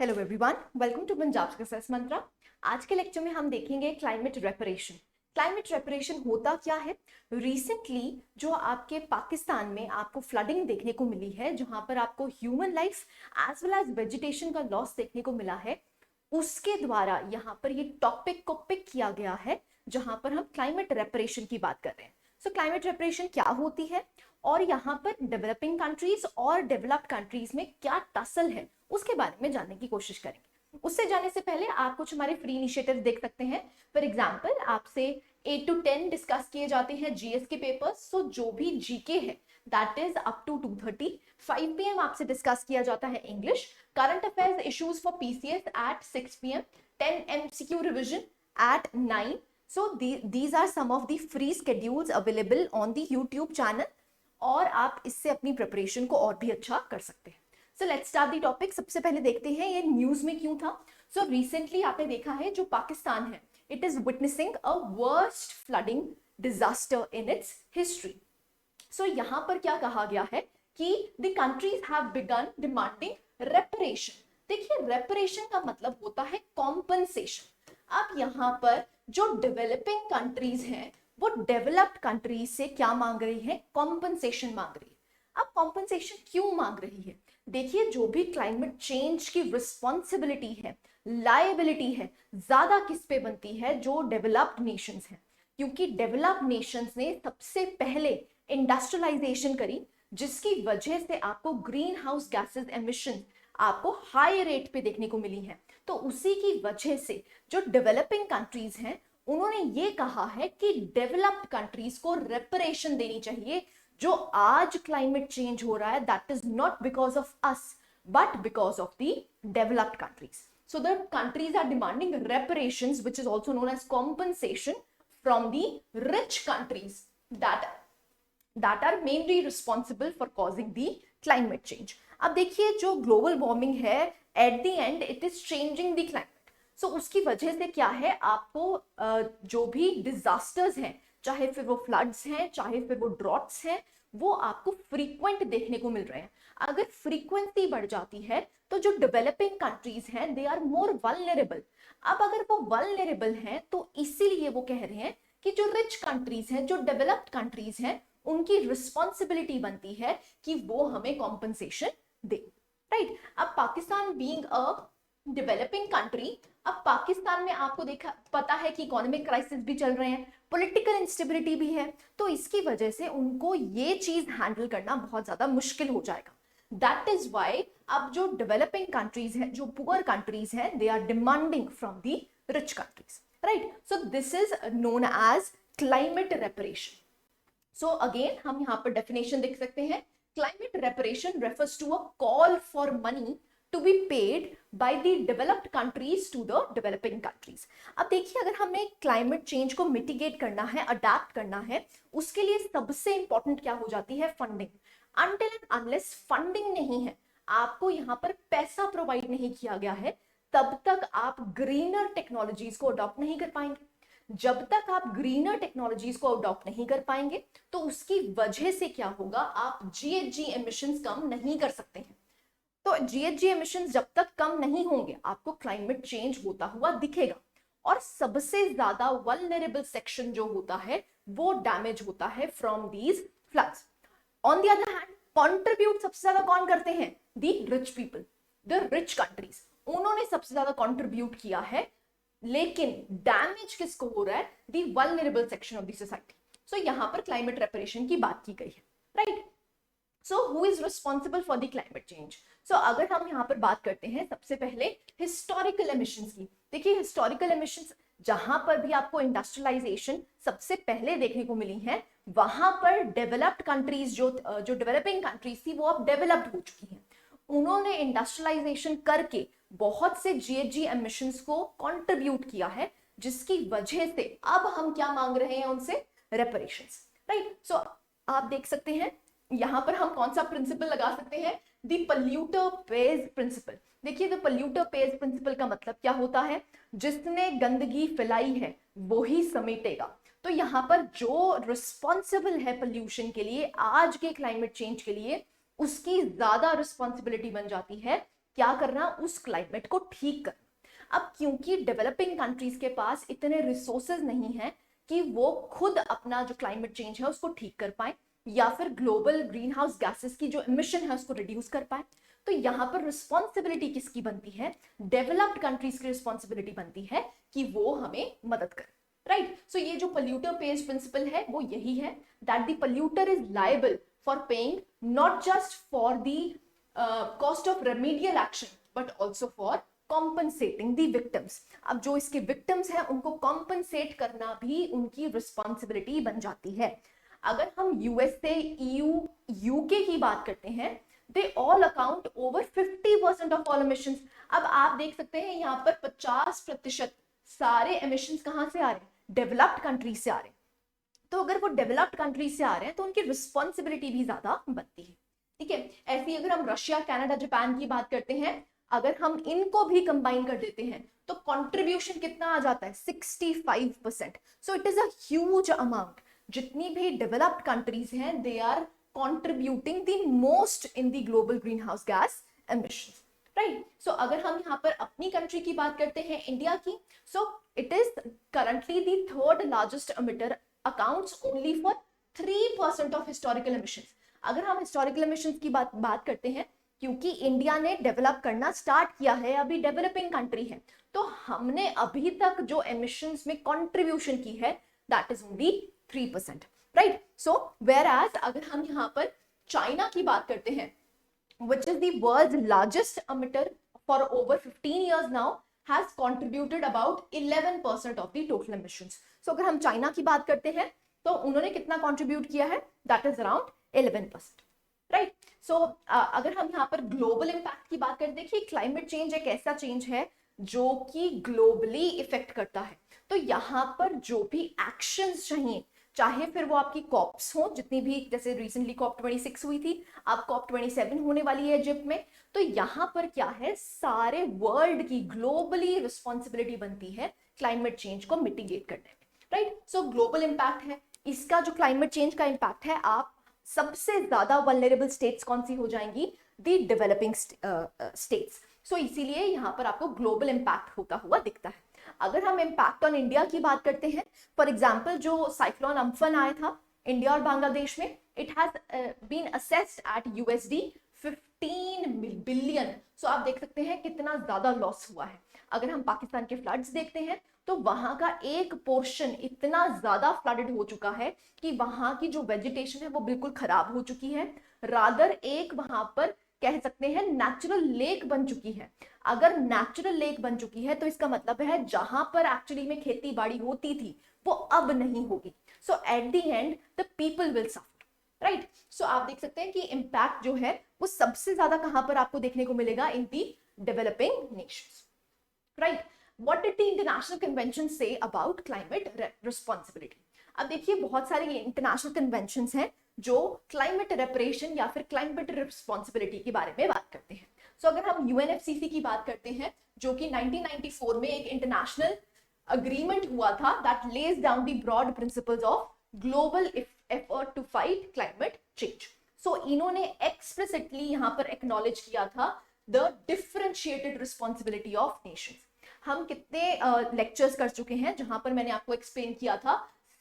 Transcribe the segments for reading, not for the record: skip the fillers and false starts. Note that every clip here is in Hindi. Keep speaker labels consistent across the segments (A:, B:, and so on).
A: Hello everyone, welcome to Punjab success Mantra. आज के लेक्चर में हम देखेंगे क्लाइमेट रेपरेशन। क्लाइमेट रेपरेशन होता क्या है। रिसेंटली जो आपके पाकिस्तान में आपको फ्लडिंग देखने को मिली है, जहां पर आपको human life as well as vegetation का लॉस देखने को मिला है, उसके द्वारा यहाँ पर ये टॉपिक को पिक किया गया है, जहां पर हम क्लाइमेट रेपरेशन की बात कर रहे हैं। सो क्लाइमेट रेपरेशन क्या होती है और यहाँ पर डेवलपिंग कंट्रीज और डेवलप्ड कंट्रीज में क्या टसल है, उसके बारे में जानने की कोशिश करेंगे। उससे जाने से पहले आप कुछ हमारे फ्री इनिशिएटिव देख सकते हैं। फॉर एग्जांपल, आपसे 8 to 10 डिस्कस किए जाते हैं जीएस के पेपर्स। सो जो भी जीके है that is up to 2:30। 5 PM आपसे डिस्कस किया जाता है English, current affairs issues for PCS at 6 PM, 10 MCQ revision at 9। So these are some of the free schedules available on the YouTube channel और आप इससे अपनी प्रिपरेशन को और भी अच्छा कर सकते हैं। So let's start the topic. सबसे पहले देखते हैं ये न्यूज में क्यों था। सो रिसेंटली आपने देखा है जो पाकिस्तान है, it is witnessing a worst flooding disaster in its history. So यहाँ पर क्या कहा गया है कि the countries have begun demanding reparation. देखिए, रेपरेशन का मतलब होता है कॉम्पनसेशन। अब यहाँ पर जो डेवलपिंग कंट्रीज हैं वो डेवलप्ड कंट्रीज से क्या मांग रही है, कॉम्पनसेशन मांग रही है। अब कॉम्पनसेशन क्यों मांग रही है? देखिए, जो भी क्लाइमेट चेंज की रिस्पॉन्सिबिलिटी है, लायबिलिटी है, ज्यादा किस पे बनती है? जो डेवलप्ड नेशंस हैं, क्योंकि डेवलप्ड नेशंस ने सबसे पहले इंडस्ट्रियलाइजेशन करी, जिसकी वजह से आपको ग्रीन हाउस गैसेस एमिशन आपको हाई रेट पे देखने को मिली है। तो उसी की वजह से जो डेवलपिंग कंट्रीज हैं उन्होंने ये कहा है कि डेवलप्ड कंट्रीज को रेपरेशन देनी चाहिए। जो आज क्लाइमेट चेंज हो रहा है that is not because of us but because of the developed countries. So the countries are demanding reparations which is also known as compensation from the rich countries that are mainly responsible for causing the climate change। अब देखिए, जो ग्लोबल वार्मिंग है at the end it is changing the climate. So उसकी वजह से क्या है, आपको जो भी डिजास्टर्स हैं, चाहे फिर वो फ्लड्स हैं, चाहे फिर वो ड्रॉट्स हैं, वो आपको फ्रीक्वेंट देखने को मिल रहे हैं। अगर फ्रीक्वेंसी बढ़ जाती है तो जो डेवलपिंग कंट्रीज हैं दे आर मोर वल्नरेबल। अब अगर वो वल्नरेबल हैं तो इसीलिए वो कह रहे हैं कि जो रिच कंट्रीज हैं, जो डेवलप्ड कंट्रीज हैं, उनकी रिस्पॉन्सिबिलिटी बनती है कि वो हमें कॉम्पनसेशन दे। राइट। अब Pakistan being a developing country, अब पाकिस्तान में आपको देखा पता है कि इकोनॉमिक क्राइसिस भी चल रहे हैं, पॉलिटिकल इंस्टेबिलिटी भी है, तो इसकी वजह से उनको ये चीज हैंडल करना बहुत ज्यादा मुश्किल हो जाएगा। दैट इज वाई अब जो डेवलपिंग कंट्रीज हैं, जो पुअर कंट्रीज हैं, they are demanding from the rich countries. Right. So this is known as climate reparation. So again हम यहाँ पर डेफिनेशन देख सकते हैं। Climate reparation refers to a call for money to be paid by the developed countries to the developing countries। अब देखिए, अगर हमें क्लाइमेट चेंज को मिटिगेट करना है, अडेप्ट करना है, उसके लिए सबसे इंपॉर्टेंट क्या हो जाती है? Funding. Until and unless funding नहीं है, आपको यहाँ पर पैसा प्रोवाइड नहीं किया गया है, तब तक आप ग्रीनर टेक्नोलॉजीज को अडॉप्ट नहीं कर पाएंगे। जब तक आप ग्रीनर टेक्नोलॉजीज को अडॉप्ट नहीं कर पाएंगे तो उसकी वजह से क्या होगा, आप जीएचजी एमिशंस कम नहीं कर सकते हैं। तो जीएचजी एमिशंस जब तक कम नहीं होंगे आपको क्लाइमेट चेंज होता हुआ दिखेगा, और सबसे ज्यादा वल्नरेबल सेक्शन जो होता है वो डैमेज होता है from these floods. On the other hand, contribute सबसे ज्यादा कौन करते हैं? The rich people, the rich countries, उन्होंने सबसे ज्यादा कंट्रीब्यूट किया है, लेकिन डैमेज किसको हो रहा है? The vulnerable section of the society. So यहां पर क्लाइमेट रेपरेशन की बात की गई है। Right. So who is responsible for the climate change? So अगर हम यहाँ पर बात करते हैं सबसे पहले हिस्टोरिकल एमिशंस की। देखिए, हिस्टोरिकल एमिशंस जहां पर भी आपको इंडस्ट्रियलाइजेशन सबसे पहले देखने को मिली है, वहां पर डेवलप्ड कंट्रीज जो डेवलपिंग कंट्रीज थी वो अब डेवलप्ड हो चुकी हैं। उन्होंने इंडस्ट्रियलाइजेशन करके बहुत से जीएचजी एमिशंस को कंट्रीब्यूट किया है, जिसकी वजह से अब हम क्या मांग रहे हैं उनसे? रेपरेशंस। राइट। सो आप देख सकते हैं यहां पर हम कौन सा प्रिंसिपल लगा सकते हैं? The polluter pays principle. देखिए, द पल्यूटर पेज प्रिंसिपल का मतलब क्या होता है? जिसने गंदगी फैलाई है वो ही समेटेगा। तो यहाँ पर जो रिस्पॉन्सिबल है पोल्यूशन के लिए, आज के क्लाइमेट चेंज के लिए, उसकी ज्यादा रिस्पॉन्सिबिलिटी बन जाती है क्या करना, उस क्लाइमेट को ठीक करना। अब क्योंकि डेवलपिंग कंट्रीज के पास इतने रिसोर्सेज नहीं है कि वो खुद अपना जो क्लाइमेट चेंज है उसको ठीक कर पाए या फिर ग्लोबल ग्रीन हाउस गैसेस की जो इमिशन है उसको रिड्यूस कर पाए, तो यहाँ पर रिस्पॉन्सिबिलिटी किसकी बनती है, डेवलप्ड कंट्रीज की रिस्पॉन्सिबिलिटी बनती है कि वो हमें मदद करें, राइट। सो ये जो पोल्यूटर पेज प्रिंसिपल है वो यही है, that the polluter is liable for paying not just for the cost of remedial action but also for compensating the victims. अब जो इसके विक्टिम्स हैं उनको कॉम्पनसेट करना भी उनकी रिस्पॉन्सिबिलिटी बन जाती है। अगर हम यूएसए, ईयू, यूके की बात करते हैं, they all account over 50% of all emissions. अब आप देख सकते हैं यहाँ पर 50% सारे एमिशंस कहां से आ रहे हैं, डेवलप्ड कंट्रीज से आ रहे हैं। तो अगर वो डेवलप्ड कंट्रीज से आ रहे हैं तो उनकी रिस्पॉन्सिबिलिटी भी ज्यादा बनती है, ठीक है। ऐसे ही अगर हम रशिया, कनाडा, जापान की बात करते हैं, अगर हम इनको भी कंबाइन कर देते हैं तो कंट्रीब्यूशन कितना आ जाता है, 65%। So it is a huge amount. जितनी भी डेवलप्ड कंट्रीज हैं they are contributing the most in the global green house gas emissions, right. So अगर हम यहाँ पर अपनी कंट्री की बात करते हैं, इंडिया की, सो it is currently the third largest emitter, accounts only for 3% of historical emissions. अगर हम हिस्टोरिकल एमिशंस की बात करते हैं, क्योंकि इंडिया ने डेवलप करना स्टार्ट किया है, अभी डेवलपिंग कंट्री है, तो हमने अभी तक जो एमिशंस में कंट्रीब्यूशन की है that is only 3%, right. So whereas अगर हम यहाँ पर चाइना की बात करते हैं, which is the world's largest emitter for over 15 years now, has contributed about 11% of the total emissions. So अगर हम चाइना की बात करते हैं तो उन्होंने कितना कंट्रीब्यूट किया है, that is around 11%, राइट। सो अगर हम यहाँ पर ग्लोबल इंपैक्ट की बात करें, देखिए क्लाइमेट चेंज एक ऐसा चेंज है जो कि ग्लोबली इफेक्ट करता है, तो यहाँ पर जो भी एक्शंस चाहिए, चाहे फिर वो आपकी कॉप्स हो, जितनी भी, जैसे रिसेंटली कॉप 26 हुई थी, अब कॉप 27 होने वाली है इजिप्ट में, तो यहाँ पर क्या है, सारे वर्ल्ड की ग्लोबली रिस्पॉन्सिबिलिटी बनती है क्लाइमेट चेंज को मिटिगेट करने में, राइट। सो ग्लोबल इंपैक्ट है इसका, जो क्लाइमेट चेंज का इंपैक्ट है, आप सबसे ज्यादा वल्नरेबल स्टेट्स कौन सी हो जाएंगी, दी डेवलपिंग स्टेट्स। सो इसीलिए यहाँ पर आपको ग्लोबल इंपैक्ट होता हुआ दिखता है। अगर हम इंपैक्ट ऑन इंडिया की बात करते हैं, फॉर एग्जाम्पल जो साइक्लोन अम्फन आया था इंडिया और बांग्लादेश में, it has been assessed at USD 15 billion. So आप देख सकते हैं कितना ज्यादा लॉस हुआ है। अगर हम पाकिस्तान के फ्लड्स देखते हैं तो वहां का एक पोर्शन इतना ज्यादा फ्लडेड हो चुका है कि वहां की जो वेजिटेशन है वो बिल्कुल खराब हो चुकी है, रादर एक वहां पर कह सकते हैं नेचुरल लेक बन चुकी है। अगर नेचुरल लेक बन चुकी है तो इसका मतलब है जहां पर एक्चुअली में खेती बाड़ी होती थी वो अब नहीं होगी। So at the end the people will suffer, right. So आप देख सकते हैं कि इंपैक्ट जो है वो सबसे ज्यादा कहां पर आपको देखने को मिलेगा, in the developing nations, right. What did the international convention say about climate responsibility? अब देखिए बहुत सारे इंटरनेशनल कन्वेंशंस हैं जो क्लाइमेट रेपरेशन या फिर क्लाइमेट रिस्पॉन्सिबिलिटी के बारे में बात करते हैं। सो अगर हम UNFCCC की बात करते हैं, जो कि 1994 में एक इंटरनेशनल अग्रीमेंट हुआ था that lays down the broad principles of global effort to fight climate change. So इन्होंने एक्सप्लिसिटली यहाँ पर एक्नॉलेज किया था the differentiated responsibility of nations. हम कितने लेक्चर्स कर चुके हैं जहां पर मैंने आपको एक्सप्लेन किया था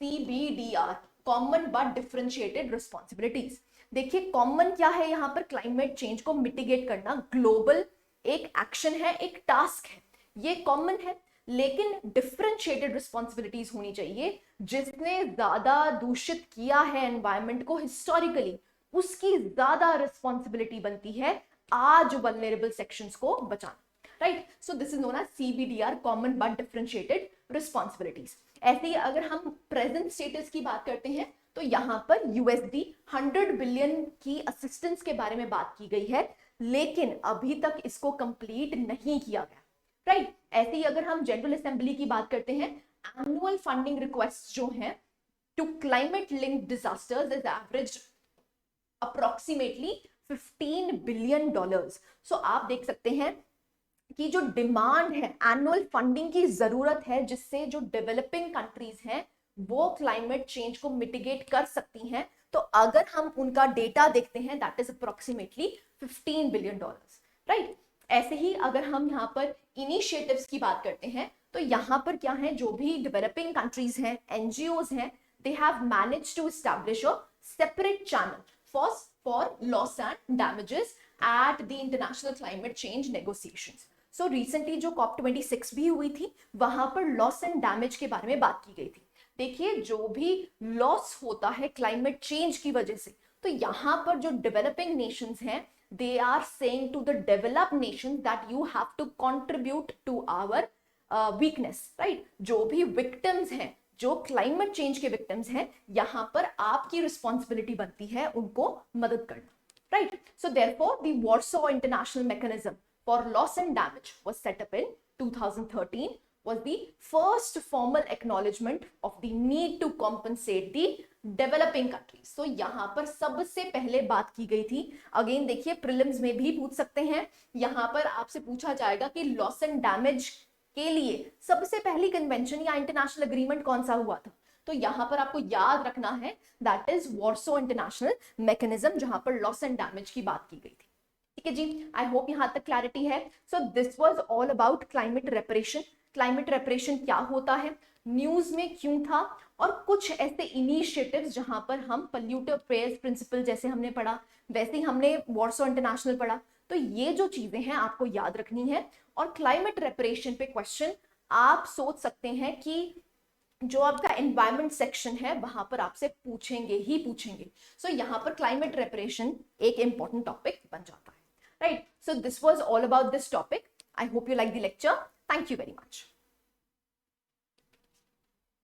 A: CBDR, common but differentiated responsibilities. देखिए कॉमन क्या है, यहाँ पर क्लाइमेट चेंज को मिटिगेट करना ग्लोबल एक एक्शन है, एक टास्क है, ये कॉमन है। लेकिन डिफरेंशिएटेड रिस्पॉन्सिबिलिटीज होनी चाहिए, जिसने ज्यादा दूषित किया है एनवायरमेंट को हिस्टोरिकली, उसकी ज्यादा रिस्पॉन्सिबिलिटी बनती है आज वल्नरेबल सेक्शंस को बचाना, right. So this is known as CBDR, common but differentiated responsibilities. ऐसे ही अगर हम प्रेजेंट स्टेटस की बात करते हैं तो यहाँ पर USD 100 बिलियन की असिस्टेंस के बारे में बात की गई है, लेकिन अभी तक इसको कंप्लीट नहीं किया गया, राइट। ऐसे ही अगर हम जनरल असेंबली की बात करते हैं, एनुअल फंडिंग रिक्वेस्ट जो है to climate linked disasters is average approximately $15 billion. So आप देख सकते हैं कि जो डिमांड है, एनुअल फंडिंग की जरूरत है, जिससे जो डेवलपिंग कंट्रीज हैं वो क्लाइमेट चेंज को मिटिगेट कर सकती हैं। तो अगर हम उनका डेटा देखते हैं that is approximately $15 billion, right. ऐसे ही अगर हम यहाँ पर इनिशिएटिव्स की बात करते हैं तो यहाँ पर क्या है, जो भी डेवलपिंग कंट्रीज हैं, एनजीओज हैं, they have managed to establish a separate channel for loss and damages at the international climate change negotiations. So recently जो COP26 भी हुई थी, वहां पर लॉस एंड डैमेज के बारे में बात की गई थी। देखिए, जो भी लॉस होता है क्लाइमेट चेंज की वजह से, तो यहाँ पर जो डेवलपिंग नेशंस हैं, they are saying to the developed nations that you have to contribute to our weakness, right? जो भी victims हैं, जो क्लाइमेट चेंज के विक्टिम्स हैं, यहां पर आपकी रिस्पॉन्सिबिलिटी बनती है उनको मदद करना, right? So therefore the वार्सो international mechanism for loss and damage was set up in 2013, was the first formal acknowledgement of the need to compensate the developing countries. So यहाँ पर सबसे पहले बात की गई थी। अगेन देखिए, प्रीलिम्स में भी पूछ सकते हैं, यहाँ पर आपसे पूछा जाएगा कि लॉस एंड डैमेज के लिए सबसे पहली कन्वेंशन या इंटरनेशनल एग्रीमेंट कौन सा हुआ था, तो यहाँ पर आपको याद रखना है दैट इज वार्सो इंटरनेशनल मैकेनिज्म, जहां पर लॉस एंड डैमेज की बात की गई थी। ठीक है जी, आई होप यहाँ तक क्लैरिटी है। So this was all about climate reparation. Climate reparation क्या होता है, न्यूज में क्यों था, और कुछ ऐसे इनिशिएटिव्स जहां पर हम पॉल्यूटर पेयर्स प्रिंसिपल जैसे हमने पढ़ा, वैसे ही हमने वार्सो इंटरनेशनल पढ़ा। तो ये जो चीजें हैं आपको याद रखनी है। और क्लाइमेट रेपरेशन पे क्वेश्चन आप सोच सकते हैं कि जो आपका एनवायरमेंट सेक्शन है वहां पर आपसे पूछेंगे ही पूछेंगे। सो यहाँ पर क्लाइमेट रेपरेशन एक इंपॉर्टेंट टॉपिक बन जाता है, right? So this was all about this topic. I hope you like the lecture. Thank you very much.